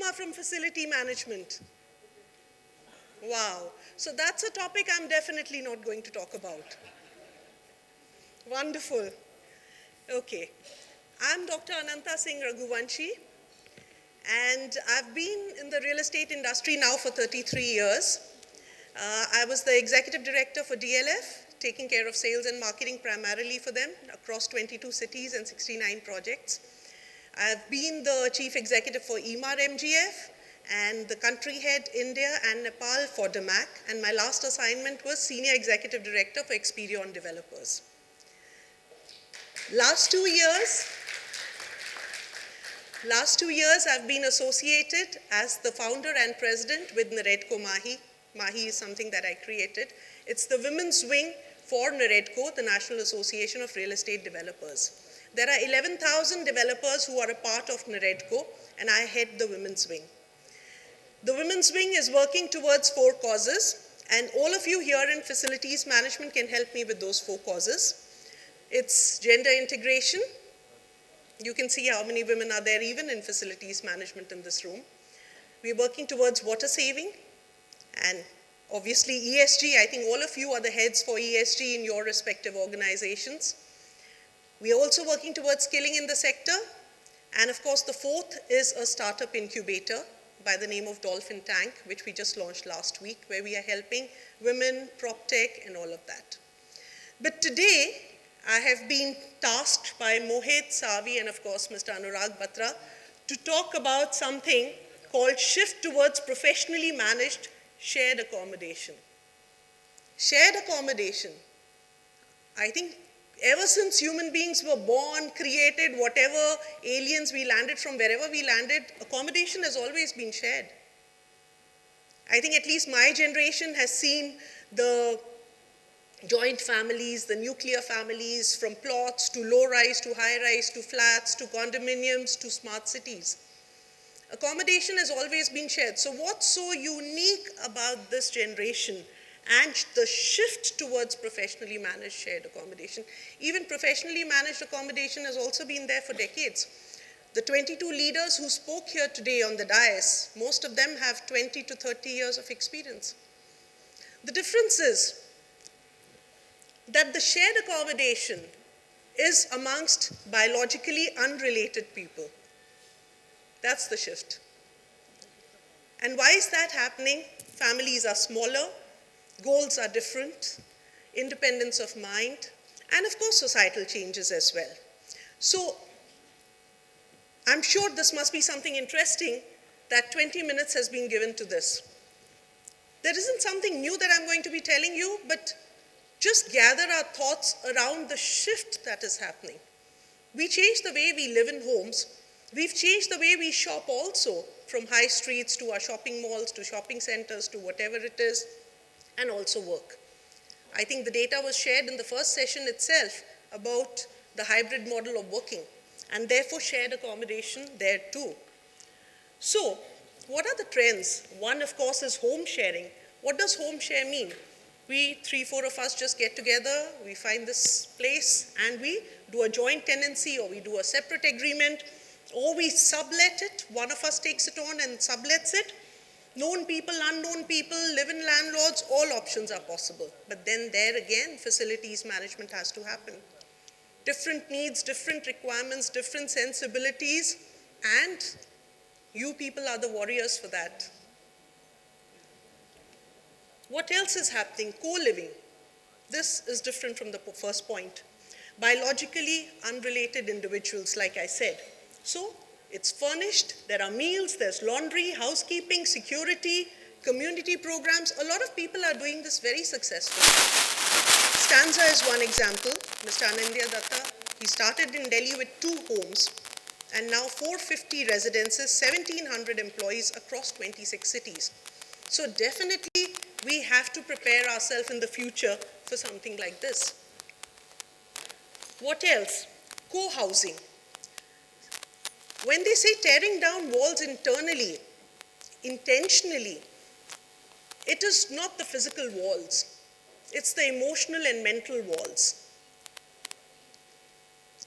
are from facility management? Wow. So that's a topic I'm definitely not going to talk about. Wonderful. Okay. I'm Dr. Ananta Singh Raghuvanshi, and I've been in the real estate industry now for 33 years. I was the executive director for DLF, taking care of sales and marketing primarily for them across 22 cities and 69 projects. I've been the chief executive for EMAR MGF and the country head India and Nepal for DMAC, and my last assignment was senior executive director for Experion Developers. Last 2 years I've been associated as the founder and president with NAREDCO MAHI. MAHI is something that I created. It's the women's wing for NAREDCO, the National Association of Real Estate Developers. There are 11,000 developers who are a part of NAREDCO, and I head the women's wing. The women's wing is working towards 4 causes, and all of you here in facilities management can help me with those 4 causes. It's gender integration. You can see how many women are there even in facilities management in this room. We're working towards water saving, and obviously ESG. I think all of you are the heads for ESG in your respective organizations. We are also working towards skilling in the sector. And of course, the 4th is a startup incubator by the name of Dolphin Tank, which we just launched last week, where we are helping women, prop tech, and all of that. But today, I have been tasked by Mohit Savi and of course Mr. Anurag Batra to talk about something called shift towards professionally managed shared accommodation. Shared accommodation. I think ever since human beings were born, created, whatever aliens we landed from, wherever we landed, accommodation has always been shared. I think at least my generation has seen the joint families, the nuclear families, from plots to low-rise to high-rise to flats to condominiums to smart cities. Accommodation has always been shared. So what's so unique about this generation and the shift towards professionally managed shared accommodation? Even professionally managed accommodation has also been there for decades. The 22 leaders who spoke here today on the dais, most of them have 20 to 30 years of experience. The difference is that the shared accommodation is amongst biologically unrelated people. That's the shift. And why is that happening? Families are smaller, goals are different, independence of mind, and of course societal changes as well. So I'm sure this must be something interesting that 20 minutes has been given to this. There isn't something new that I'm going to be telling you, but just gather our thoughts around the shift that is happening. We changed the way we live in homes. We've changed the way we shop also, from high streets to our shopping malls to shopping centers to whatever it is, and also work. I think the data was shared in the first session itself about the hybrid model of working, and therefore shared accommodation there too. So, what are the trends? One, of course, is home sharing. What does home share mean? We, 3-4 of us just get together, we find this place, and we do a joint tenancy, or we do a separate agreement, or we sublet it. One of us takes it on and sublets it. Known people, unknown people, live-in landlords, all options are possible. But then there again, facilities management has to happen. Different needs, different requirements, different sensibilities, and you people are the warriors for that. What else is happening? Co-living. This is different from the first point. Biologically unrelated individuals, like I said. So it's furnished, there are meals, there's laundry, housekeeping, security, community programs. A lot of people are doing this very successfully. Stanza is one example. Mr. Anindya Datta, he started in Delhi with 2 homes and now 450 residences, 1,700 employees across 26 cities. So definitely we have to prepare ourselves in the future for something like this. What else? Co-housing. When they say tearing down walls internally, intentionally, it is not the physical walls. It's the emotional and mental walls.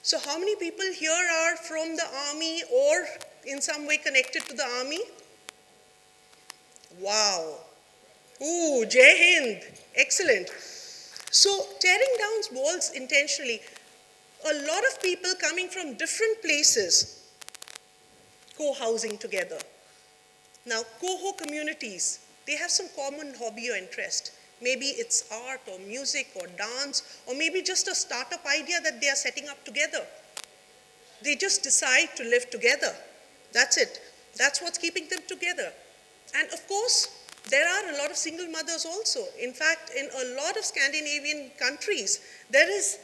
So how many people here are from the army or in some way connected to the army? Wow. Ooh, Jai Hind. Excellent. So tearing down walls intentionally, a lot of people coming from different places co-housing together. Now, coho communities, they have some common hobby or interest. Maybe it's art or music or dance, or maybe just a startup idea that they are setting up together. They just decide to live together. That's it. That's what's keeping them together. And of course, there are a lot of single mothers also. In fact, in a lot of Scandinavian countries, there is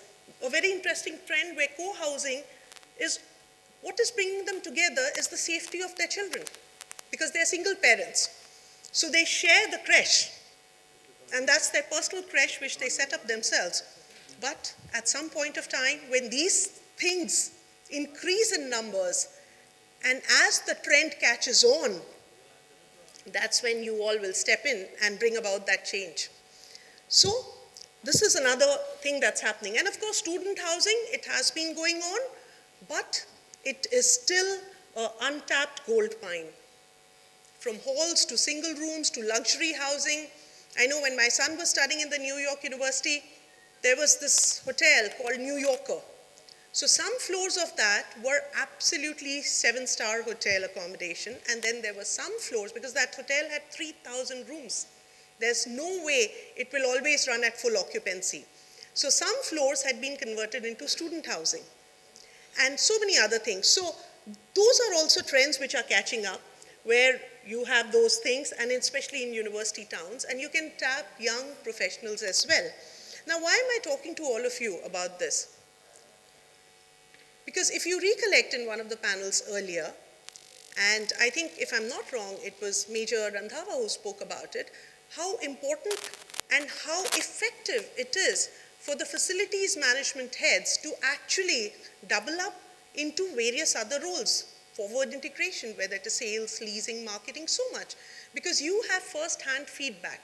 a very interesting trend where co-housing is, what is bringing them together is the safety of their children, because they're single parents. So they share the creche, and that's their personal creche which they set up themselves. But at some point of time, when these things increase in numbers, and as the trend catches on, that's when you all will step in and bring about that change. So this is another thing that's happening. And of course, student housing, it has been going on, but it is still an untapped gold mine. From halls to single rooms to luxury housing. I know when my son was studying in the New York University, there was this hotel called New Yorker. So some floors of that were absolutely 7-star hotel accommodation, and then there were some floors, because that hotel had 3,000 rooms. There's no way it will always run at full occupancy. So some floors had been converted into student housing, and so many other things. So those are also trends which are catching up, where you have those things, and especially in university towns, and you can tap young professionals as well. Now, why am I talking to all of you about this? Because if you recollect in one of the panels earlier, and I think if I'm not wrong, it was Major Randhawa who spoke about it, how important and how effective it is for the facilities management heads to actually double up into various other roles, forward integration, whether it is sales, leasing, marketing, so much, because you have first-hand feedback.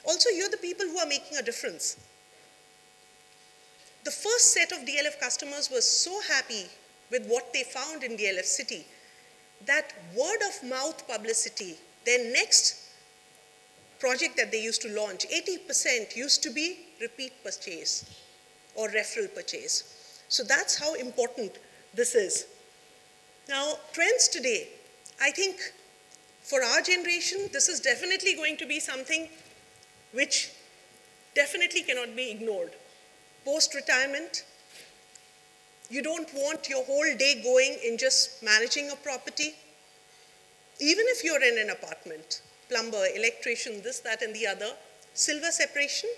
Also, you're the people who are making a difference. The first set of DLF customers was so happy with what they found in DLF City that word of mouth publicity, their next project that they used to launch, 80% used to be repeat purchase or referral purchase. So that's how important this is. Now, trends today, I think for our generation, this is definitely going to be something which definitely cannot be ignored. Post-retirement, you don't want your whole day going in just managing a property. Even if you're in an apartment, plumber, electrician, this, that, and the other, silver separation,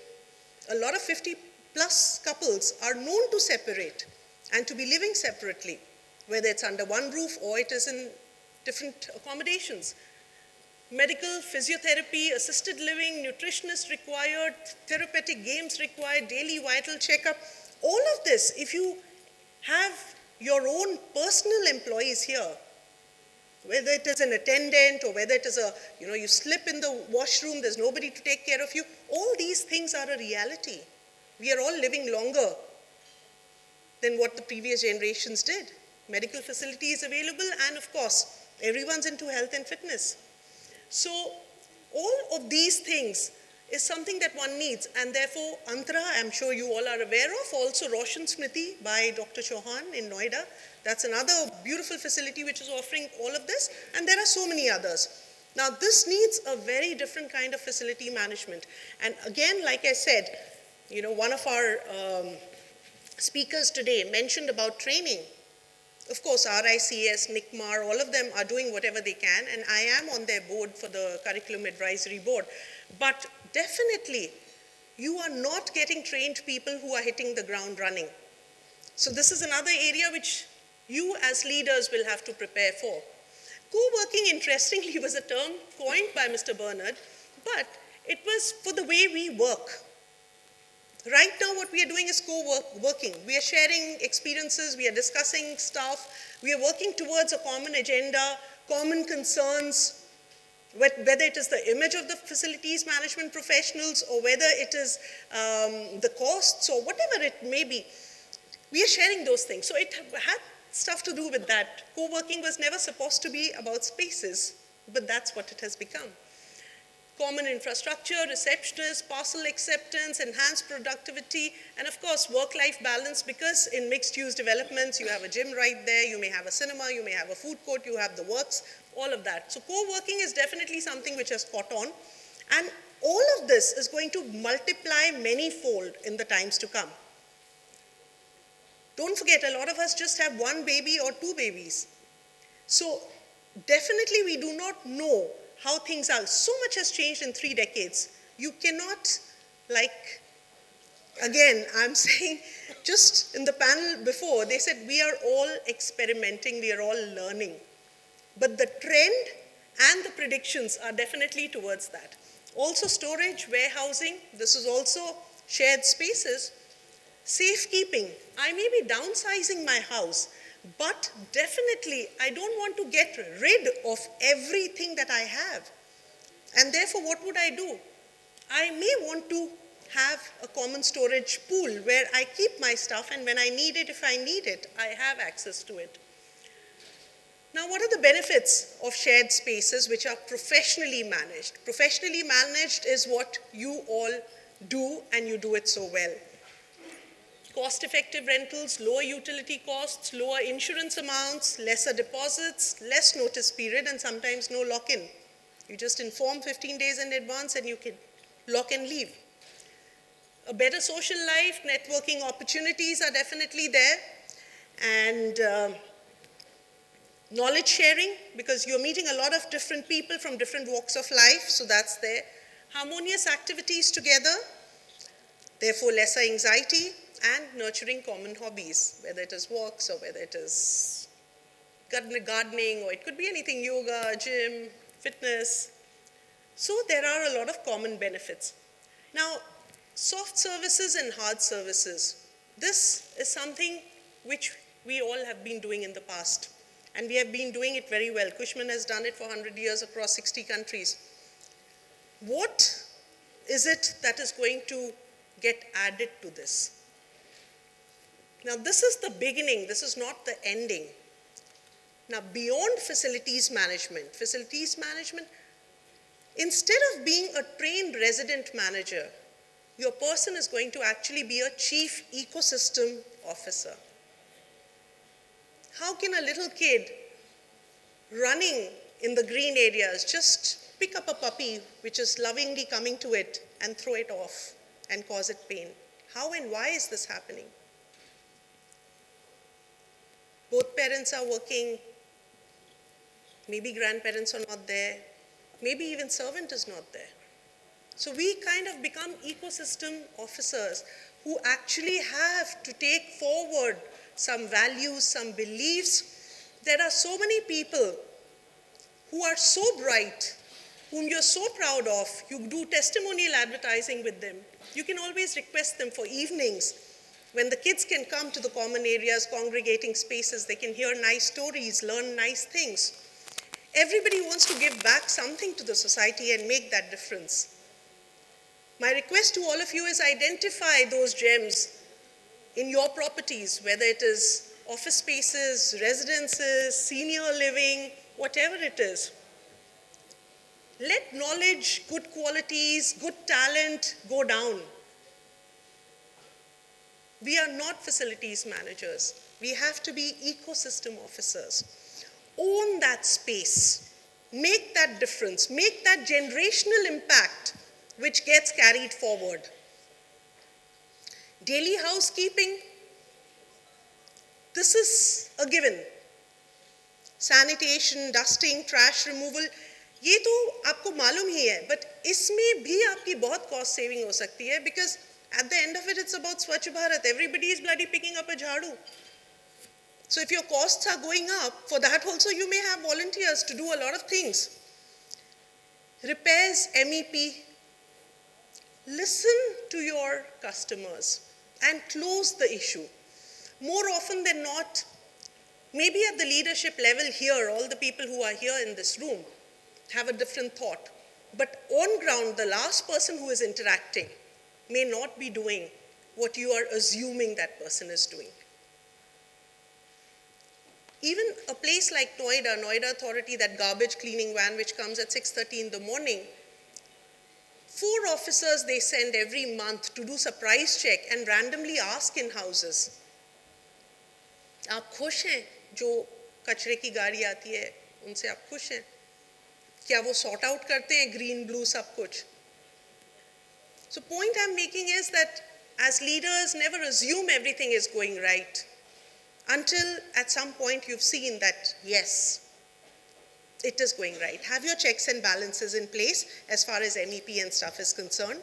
a lot of 50-plus couples are known to separate and to be living separately, whether it's under one roof or it is in different accommodations. Medical, physiotherapy, assisted living, nutritionist required, therapeutic games required, daily vital checkup. All of this, if you have your own personal employees here, whether it is an attendant or whether it is you slip in the washroom, there's nobody to take care of you, all these things are a reality. We are all living longer than what the previous generations did. Medical facility is available, and of course, everyone's into health and fitness. So all of these things is something that one needs, and therefore Antara, I'm sure you all are aware of, also Roshan Smriti by Dr. Chauhan in Noida. That's another beautiful facility which is offering all of this, and there are so many others. Now this needs a very different kind of facility management. And again, like I said, one of our speakers today mentioned about training. Of course, RICS, NICMAR, all of them are doing whatever they can, and I am on their board for the Curriculum Advisory Board. But definitely, you are not getting trained people who are hitting the ground running. So this is another area which you as leaders will have to prepare for. Co-working, interestingly, was a term coined by Mr. Bernard, but it was for the way we work. Right now, what we are doing is co-working. We are sharing experiences, we are discussing stuff, we are working towards a common agenda, common concerns, whether it is the image of the facilities management professionals or whether it is the costs or whatever it may be. We are sharing those things. So it had stuff to do with that. Co-working was never supposed to be about spaces, but that's what it has become. common infrastructure, receptionists, parcel acceptance, enhanced productivity, and of course work-life balance, because in mixed-use developments you have a gym right there, you may have a cinema, you may have a food court, you have the works, all of that. So co-working is definitely something which has caught on, and all of this is going to multiply many-fold in the times to come. Don't forget, a lot of us just have one baby or two babies. So definitely we do not know how things are. So much has changed in 3 decades. You cannot, like, again, I'm saying, just in the panel before, they said we are all experimenting, we are all learning. But the trend and the predictions are definitely towards that. Also storage, warehousing, this is also shared spaces. Safekeeping, I may be downsizing my house, but definitely I don't want to get rid of everything that I have. And therefore, what would I do? I may want to have a common storage pool where I keep my stuff, and when I need it, if I need it, I have access to it. Now, what are the benefits of shared spaces which are professionally managed? Professionally managed is what you all do, and you do it so well. Cost-effective rentals, lower utility costs, lower insurance amounts, lesser deposits, less notice period, and sometimes no lock-in. You just inform 15 days in advance and you can lock and leave. A better social life, networking opportunities are definitely there, and knowledge sharing, because you're meeting a lot of different people from different walks of life, so that's there. Harmonious activities together, therefore lesser anxiety, and nurturing common hobbies, whether it is walks or whether it is gardening, or it could be anything, yoga, gym, fitness. So there are a lot of common benefits. Now, soft services and hard services. This is something which we all have been doing in the past, and we have been doing it very well. Cushman has done it for 100 years across 60 countries. What is it that is going to get added to this? Now, this is the beginning, this is not the ending. Now, beyond facilities management, instead of being a trained resident manager, your person is going to actually be a chief ecosystem officer. How can a little kid running in the green areas just pick up a puppy which is lovingly coming to it and throw it off and cause it pain? How and why is this happening? Both parents are working, maybe grandparents are not there, maybe even servant is not there. So we kind of become ecosystem officers who actually have to take forward some values, some beliefs. There are so many people who are so bright, whom you're so proud of. You do testimonial advertising with them. You can always request them for evenings. When the kids can come to the common areas, congregating spaces, they can hear nice stories, learn nice things. Everybody wants to give back something to the society and make that difference. My request to all of you is identify those gems in your properties, whether it is office spaces, residences, senior living, whatever it is. Let knowledge, good qualities, good talent go down. We are not facilities managers. We have to be ecosystem officers. Own that space. Make that difference. Make that generational impact which gets carried forward. Daily housekeeping, this is a given. Sanitation, dusting, trash removal, ये तो आपको मालूम ही है, but इसमें भी आपकी बहुत cost saving हो सकती है, because at the end of it, it's about Swachh Bharat. Everybody is bloody picking up a jhadu. So if your costs are going up, for that also you may have volunteers to do a lot of things. Repairs, MEP. Listen to your customers and close the issue. More often than not, maybe at the leadership level here, all the people who are here in this room have a different thought. But on ground, the last person who is interacting may not be doing what you are assuming that person is doing. Even a place like Noida Authority, that garbage cleaning van which comes at 6:30 in the morning, 4 officers they send every month to do surprise check and randomly ask in houses, आप खुश हैं जो कचरे की गाड़ी आती है उनसे आप खुश हैं? क्या वो sort out करते हैं green, blue सब कुछ? So point I'm making is that as leaders never assume everything is going right until at some point you've seen that yes, it is going right. Have your checks and balances in place as far as MEP and stuff is concerned.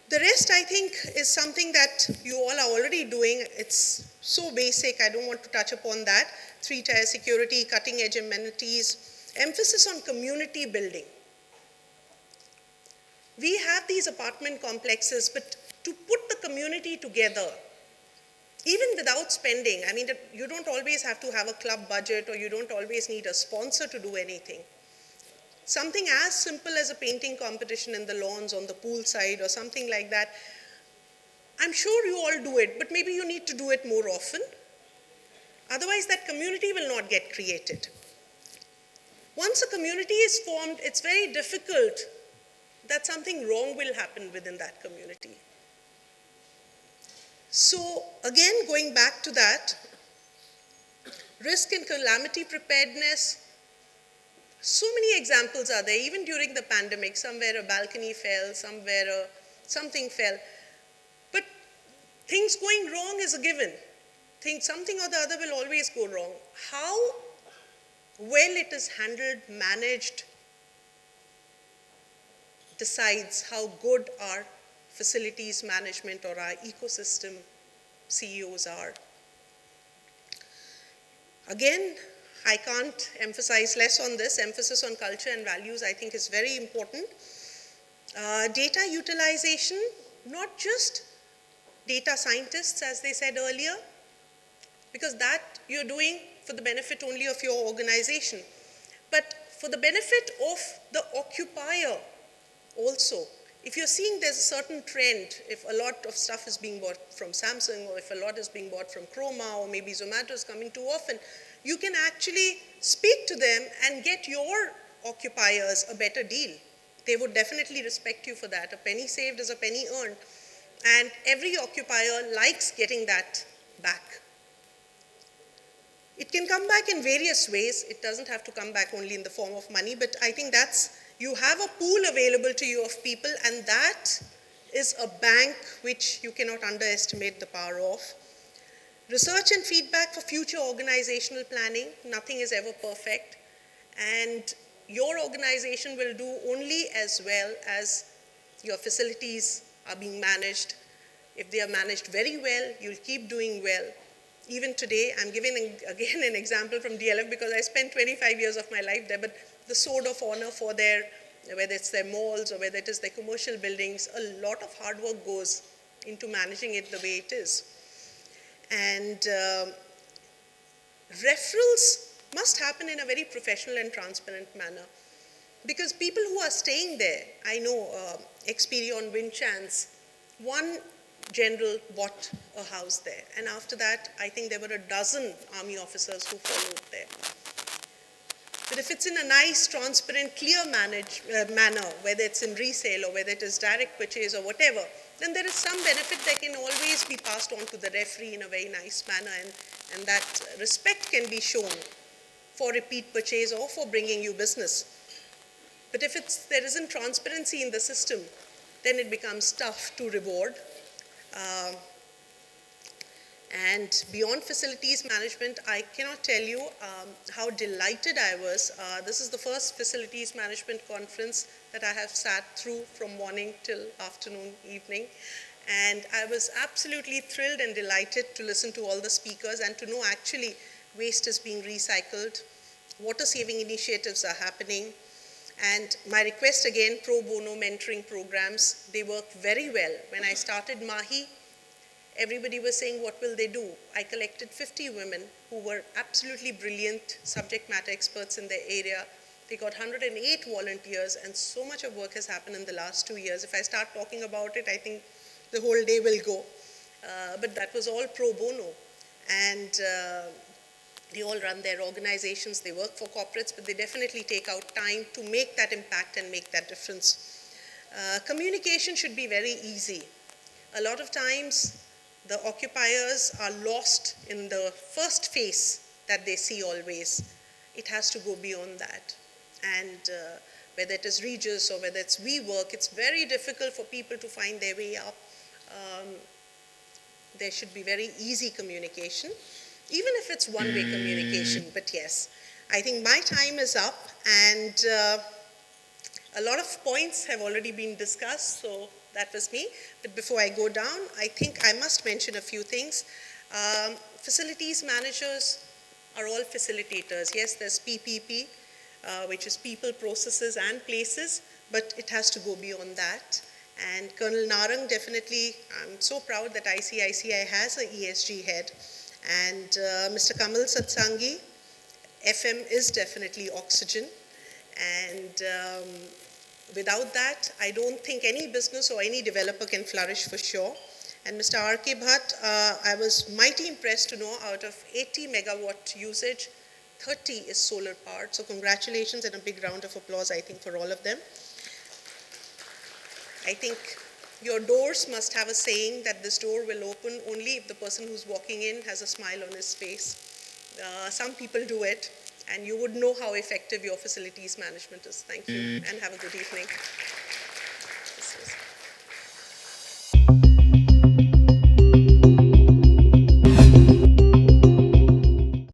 The rest, I think, is something that you all are already doing. It's so basic, I don't want to touch upon that. 3-tier security, cutting-edge amenities, emphasis on community building. We have these apartment complexes, but to put the community together, even without spending, I mean, you don't always have to have a club budget or you don't always need a sponsor to do anything. Something as simple as a painting competition in the lawns on the pool side or something like that, I'm sure you all do it, but maybe you need to do it more often. Otherwise, that community will not get created. Once a community is formed, it's very difficult that something wrong will happen within that community. So again, going back to that, risk and calamity preparedness, so many examples are there, even during the pandemic, somewhere a balcony fell, somewhere something fell. But things going wrong is a given. Something or the other will always go wrong. How well it is handled, managed, decides how good our facilities management or our ecosystem CEOs are. Again, I can't emphasize less on this. Emphasis on culture and values, I think, is very important. Data utilization, not just data scientists, as they said earlier, because that you're doing for the benefit only of your organization, but for the benefit of the occupier also. If you're seeing there's a certain trend, if a lot of stuff is being bought from Samsung or if a lot is being bought from Chroma or maybe Zomato is coming too often, you can actually speak to them and get your occupiers a better deal. They would definitely respect you for that. A penny saved is a penny earned. And every occupier likes getting that back. It can come back in various ways. It doesn't have to come back only in the form of money, but I think that's, you have a pool available to you of people, and that is a bank which you cannot underestimate the power of. Research and feedback for future organizational planning. Nothing is ever perfect, and your organization will do only as well as your facilities are being managed. If they are managed very well, you'll keep doing well. Even today, I'm giving again an example from DLF because I spent 25 years of my life there, but the sword of honor for their, whether it's their malls or whether it is their commercial buildings, a lot of hard work goes into managing it the way it is. And referrals must happen in a very professional and transparent manner, because people who are staying there, I know Experion Winchance, one general bought a house there, and after that I think there were a dozen army officers who followed there. But if it's in a nice, transparent, clear manner, whether it's in resale or whether it is direct purchase or whatever, then there is some benefit that can always be passed on to the referee in a very nice manner, and that respect can be shown for repeat purchase or for bringing you business. But if there isn't transparency in the system, then it becomes tough to reward. And beyond facilities management, I cannot tell you how delighted I was. This is the first facilities management conference that I have sat through from morning till afternoon, evening. And I was absolutely thrilled and delighted to listen to all the speakers and to know actually waste is being recycled, water saving initiatives are happening. And my request again, pro bono mentoring programs, they work very well. When I started Mahi, everybody was saying, what will they do? I collected 50 women who were absolutely brilliant subject matter experts in their area. They got 108 volunteers, and so much of work has happened in the last 2 years. If I start talking about it, I think the whole day will go. But that was all pro bono. And they all run their organizations, they work for corporates, but they definitely take out time to make that impact and make that difference. Communication should be very easy. A lot of times, the occupiers are lost in the first face that they see always. It has to go beyond that. And whether it is Regis or whether it's WeWork, it's very difficult for people to find their way up. There should be very easy communication, even if it's one-way communication, but yes. I think my time is up, and a lot of points have already been discussed, so that was me. But before I go down, I think I must mention a few things. Facilities managers are all facilitators. Yes, there's PPP, which is people, processes, and places, but it has to go beyond that. And Colonel Narang, definitely, I'm so proud that ICICI has an ESG head. And Mr. Kamal Satsangi, FM is definitely oxygen. And without that, I don't think any business or any developer can flourish for sure. And Mr. R.K. Bhatt, I was mighty impressed to know out of 80 megawatt usage, 30 is solar powered. So congratulations and a big round of applause, I think, for all of them. I think your doors must have a saying that this door will open only if the person who's walking in has a smile on his face. Some people do it, and you would know how effective your facilities management is. Thank you, and have a good evening.